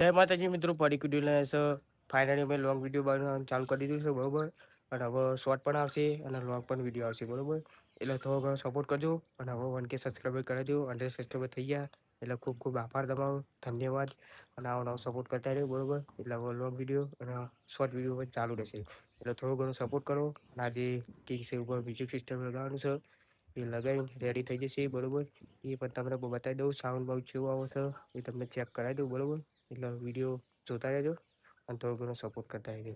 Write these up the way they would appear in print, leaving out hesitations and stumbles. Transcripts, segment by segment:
જય માતાજી મિત્રો, પડી કુડ્યુલને ફાઇનલી મેં લોંગ વિડીયો બનાવવાનું ચાલુ કરી દીધું છે બરોબર. અને હવે શોર્ટ પણ આવશે અને લોંગ પણ વિડીયો આવશે બરોબર. એટલે થોડો ઘણો સપોર્ટ કરજો અને હવે 1K સબસ્ક્રાઈબર કરી દો. 100 સબસ્ક્રાઈબર થઈ ગયા એટલે ખૂબ ખૂબ આભાર તમારો, ધન્યવાદ. અને આવો નવો સપોર્ટ કરતા રહ્યો બરોબર. એટલે હવે લોંગ વિડીયો અને શોર્ટ વિડીયો પણ ચાલુ રહેશે. એટલે થોડો ઘણો સપોર્ટ કરો. અને આજે કિંગ્સ ઉપર મ્યુઝિક સિસ્ટમ લગાવવાનું છે, એ લગાવીને રેડી થઈ જશે બરોબર. એ પણ તમને બતાવી દઉં સાઉન્ડ બાઉન્ડ કેવું આવે છે એ તમને ચેક કરાવી દઉં બરોબર. એટલે વિડીયો જોતા રહેજો અને થોડો ઘણો સપોર્ટ કરતા રહેજો.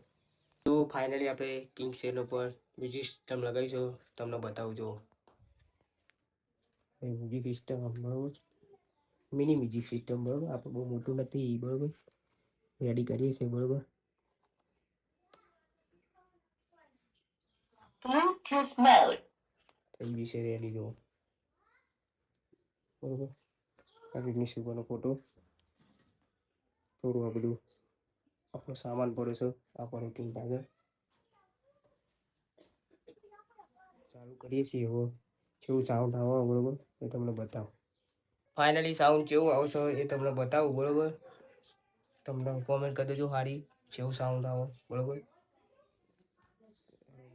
તો ફાઇનલી આપણે કિંગ સેલ ઉપર મ્યુઝિક સિસ્ટમ લગાવીશું, તમને બતાવું જો. મ્યુઝિક સિસ્ટમ બરોબર, મિની મ્યુઝિક સિસ્ટમ બરોબર. આપણે બહુ મોટું નથી બરોબર. રેડી કરીએ છીએ બરોબર. થઈ વિશે રેડી જો બરોબર. આ રીતની સુગરનો ફોટો થોડું આ બધું આપણો સામાન પડે છે. આ પણ કિંગ ટાઈગર ચાલુ કરીએ છીએ. હવે કેવું સાઉન્ડ આવે બરોબર એ તમને બતાવો. ફાઇનલી સાઉન્ડ કેવું આવશે એ તમને બતાવું બરોબર. તમને કોમેન્ટ કરી દેજો સારી કેવું સાઉન્ડ આવે બરોબર.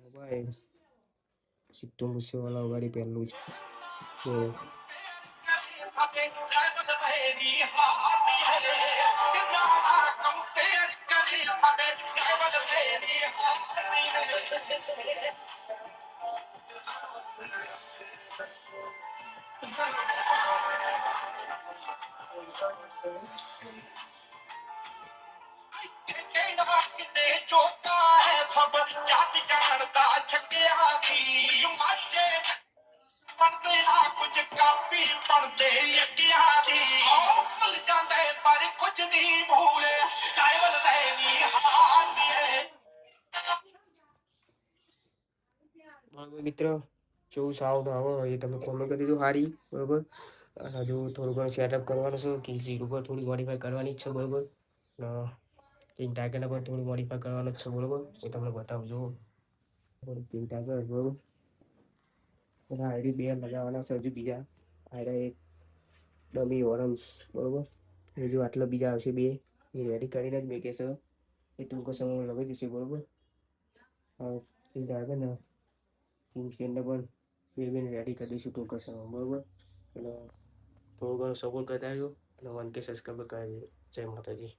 મોબાઈલ સિત્તો મૂસેવાલા વગાડી પહેલું છે. મિત્ર કેવું સાઉન્ડ આવે એ તમે કોમેન્ટ કરી દેજો સારી બરોબર. અને હજુ થોડું ઘણું સેટઅપ કરવાનું છે. કિંગ સીટ ઉપર થોડી મોડિફાઈ કરવાની જ છે બરોબર. કિંગ ટાઈગરને પણ થોડું મોડિફાઈ કરવાનું જ છે બરોબર. એ તમને બતાવજો કિંગ ટાઈગર બરોબર. એના આઈડી બે લગાવવાના છે હજુ બીજા. આઈડા એક ડમી ઓરમ્સ બરોબર. હજુ આટલા બીજા આવશે બે, એ રેડી કરીને જ મેં કહેશે એ ટૂંક સમયમાં લગાવી દઈશું બરોબર. કિંગ ટાઈગર ને કિંગ સેલને પણ બે રેડી કરી દઈશું ટૂંક સમયમાં બરોબર. એટલે થોડું ઘણું સપોર્ટ કરતા આવ્યો અને 1K સબસ્ક્રાઈબર કરી દેજો. જય માતાજી.